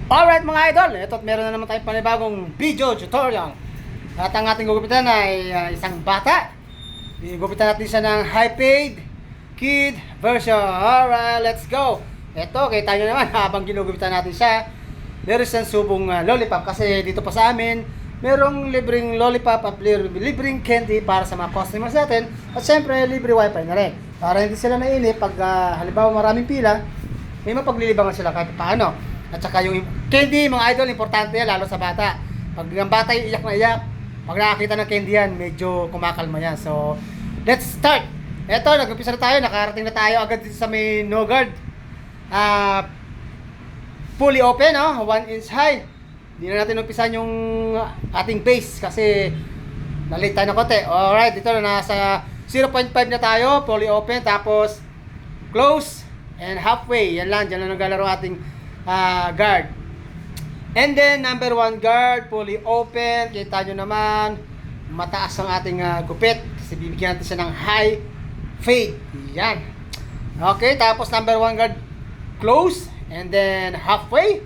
Alright mga idol, ito't meron na naman tayong panibagong video tutorial. At ang ating gugupitan ay isang bata. Gugupitan natin siya ng high-paid kid version. Alright, let's go. Ito, kita nyo naman habang ginugupitan natin siya, meron siyang subong lollipop. Kasi dito pa sa amin, merong libreng lollipop at libreng candy para sa mga customers natin. At syempre, libre wifi na rin. Para hindi sila nainip pag halimbawa maraming pila, may mapaglilibangan sila kahit paano. At saka yung candy, mga idol, importante yan, lalo sa bata. Pag ang bata yung iyak na iyak, pag nakakita ng candy yan, medyo kumakalma yan. So, let's start! Eto, nag-umpisa na tayo, nakarating na tayo agad dito sa may no guard. Fully open, 1 inch high. Hindi na natin umpisan yung ating base kasi nalit tayo ng konti. Alright, dito na nasa 0.5 na tayo, fully open, tapos close and halfway. Yan lang, dyan na naglalaro ating guard. And then number 1 guard, fully open. Kita nyo naman, mataas ang ating gupit kasi bibigyan natin siya ng high fade. Yan. Okay, tapos number 1 guard, close and then halfway.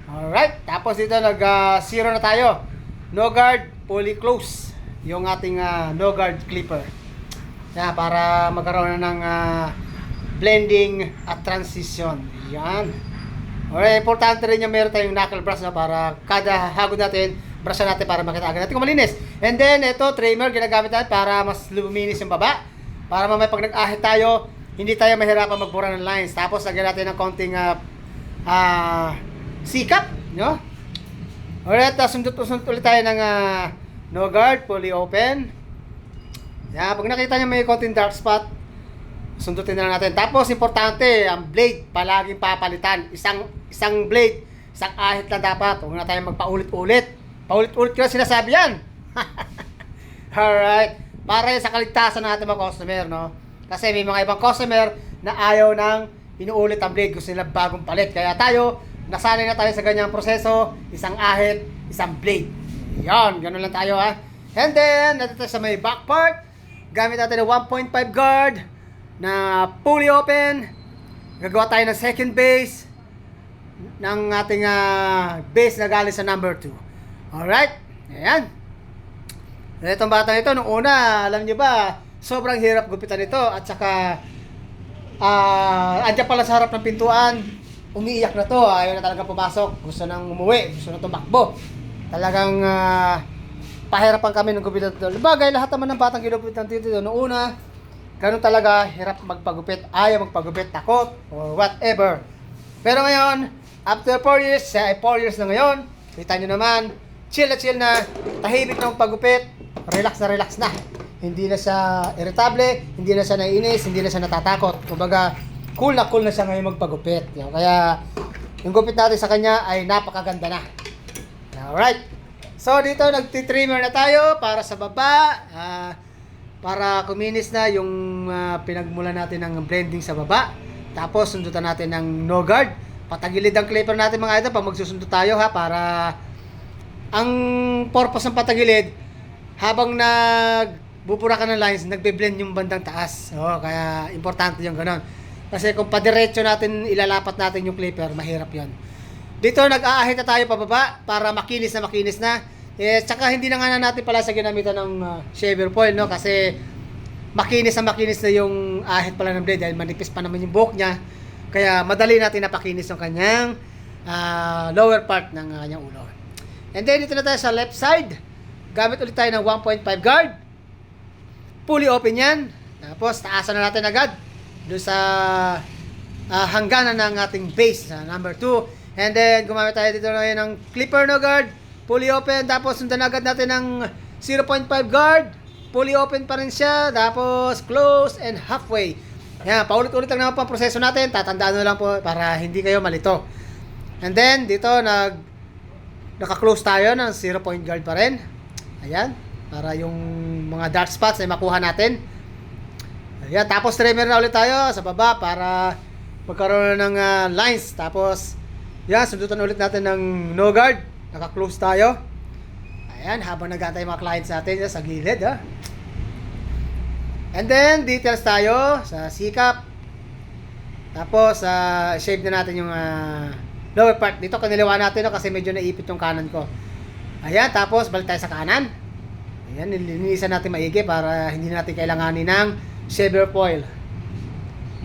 Alright, tapos dito nag 0 na tayo. No guard, fully close yung ating no guard clipper. Yan, para magkaroon na ng blending at transition. Yan. Alright, importante rin yung meron tayong knuckle brush na para kada hagod natin, brushan natin para makita agad natin kung malinis. And then, ito, trimmer, ginagamit natin para mas luminis yung baba. Para mamaya pag nag-ahit tayo, hindi tayo mahirapan magbura ng lines. Tapos, lagyan natin ng konting sikap, no? Alright, sundot ulit tayo ng no guard, fully open. Yan, pag nakita nyo may konting dark spot, sundutin na natin. Tapos, importante, ang blade, palaging papalitan. Isang blade, isang ahit lang dapat. Huwag na tayo magpaulit-ulit. Paulit-ulit ko na sinasabi yan. Alright. Para yan sa kaligtasan ng ating mga customer, no? Kasi may mga ibang customer na ayaw ng inuulit ang blade. Gusto nila bagong palit. Kaya tayo, nasanay na tayo sa ganyang proseso. Isang ahit, isang blade. Yan, ganun lang tayo, ha. And then, natin tayo sa may back part. Gamit natin ng 1.5 guard na fully open. Gagawa tayo ng second base ng ating base na galing sa number 2. Alright, ayan. Itong batang ito, nung una, alam nyo ba, sobrang hirap gupitan ito. At saka andyan pala sa harap ng pintuan, umiiyak na to, ayaw na talaga pumasok, gusto nang umuwi, gusto na tumakbo. Talagang pahirapan kami ng gupitan ito. Bagay, lahat naman ng batang ginugupitan dito nung una, ganun talaga, hirap magpagupit, ayaw magpagupit, takot, or whatever. Pero ngayon, after 4 years, siya ay 4 years na ngayon, kita nyo naman, chill na, tahimik na magpagupit, relax na. Hindi na siya irritable, hindi na siya naiinis, hindi na siya natatakot. Kumbaga, cool na siya ngayon magpagupit. Kaya, yung gupit natin sa kanya ay napakaganda na. Alright. So, dito, nagtitrimmer na tayo para sa baba, para kuminis na yung pinagmula natin ng blending sa baba. Tapos sundutan natin ng no guard. Patagilid ang clipper natin mga idol pag magsusundo tayo, ha, para ang purpose ng patagilid, habang nagbubura ka ng lines, nagbe-blend yung bandang taas. Kaya importante yung ganon. Kasi kung padiretso natin, ilalapat natin yung clipper, mahirap yon. Dito nag-aahit na tayo pababa para makinis na. Tsaka hindi na nga natin pala sa ginamitan ng shaver foil, no? Kasi makinis na yung ahit pala ng blade dahil manipis pa naman yung buhok niya. Kaya madali natin napakinis yung kanyang lower part ng kanyang ulo. And then dito na tayo sa left side. Gamit ulit tayo ng 1.5 guard. Fully open yan. Tapos taasan na natin agad doon sa hangganan ng ating base, number 2. And then gumamit tayo dito na ng clipper no guard. Fully open, tapos sundan agad natin ng 0.5 guard. Fully open pa rin siya, tapos close and halfway. Yan, paulit-ulit lang naman po ang proseso natin. Tatandaan na lang po para hindi kayo malito. And then, dito, naka-close tayo ng 0 point guard pa rin. Ayan, para yung mga dark spots ay makuha natin. Ayan, tapos trimmer na ulit tayo sa baba para magkaroon ng lines. Tapos, yan, sundutan ulit natin ng no guard. Naka-close tayo. Ayan, habang nag-aantay mga clients natin sa gilid, ha. And then, details tayo sa sikap. Tapos, shave na natin yung lower part. Dito kaniliwa natin, no, kasi medyo naipit yung kanan ko. Ayan, tapos balik tayo sa kanan. Ayan, nilinisan natin maigi para hindi natin kailanganin ng shaver foil.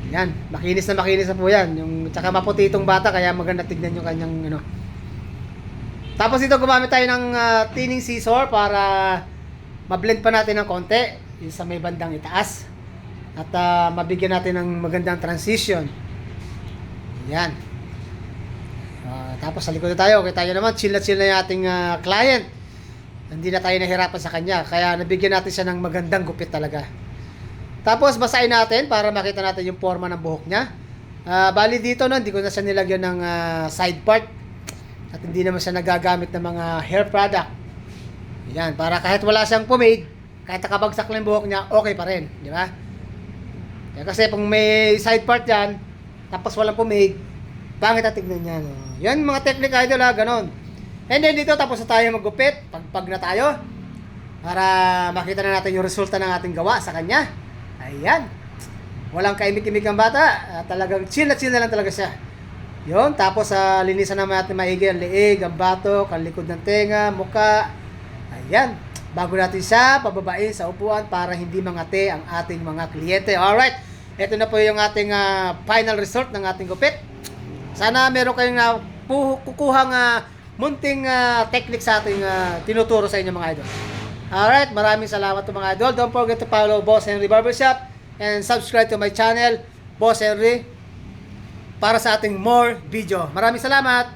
Ayan, makinis na po yan. Tsaka maputi itong bata, kaya maganda tignan yung kanyang ano. Tapos dito gumamit tayo ng thinning scissor para ma-blend pa natin ng konti yung sa may bandang itaas. At mabigyan natin ng magandang transition. Ayan. Tapos sa likod na tayo. Okay, tayo naman, chill na yung ating client. Hindi na tayo nahirapan sa kanya. Kaya nabigyan natin siya ng magandang gupit talaga. Tapos basahin natin para makita natin yung forma ng buhok niya. Bali dito, no, hindi ko na siya nilagyan ng side part. At hindi naman siya nagagamit ng mga hair product. Ayan, para kahit wala siyang pomade, kahit nakabagsak lang yung buhok niya, okay pa rin. Di ba? Kasi kung may side part yan, tapos walang pomade, pangit at tignan niya. No? Yan mga technique idol, ganon. And then dito, tapos na tayo maggupit, pagpag na tayo, para makita na natin yung resulta ng ating gawa sa kanya. Ayan. Walang kaimik-imik ang bata, talagang chill na lang talaga siya. Yun, tapos linisan naman natin maigi ang liig, ang batok, ang likod ng tenga, muka. Ayan. Bago natin siya pababain sa upuan para hindi mangate ang ating mga kliyente. Alright, ito na po yung ating final result ng ating gupit. Sana meron kayong kukuhang munting technique sa ating tinuturo sa inyo mga idol. Alright, maraming salamat po mga idol. Don't forget to follow Boss Henry Barbershop and subscribe to my channel, Boss Henry, para sa ating more video. Maraming salamat!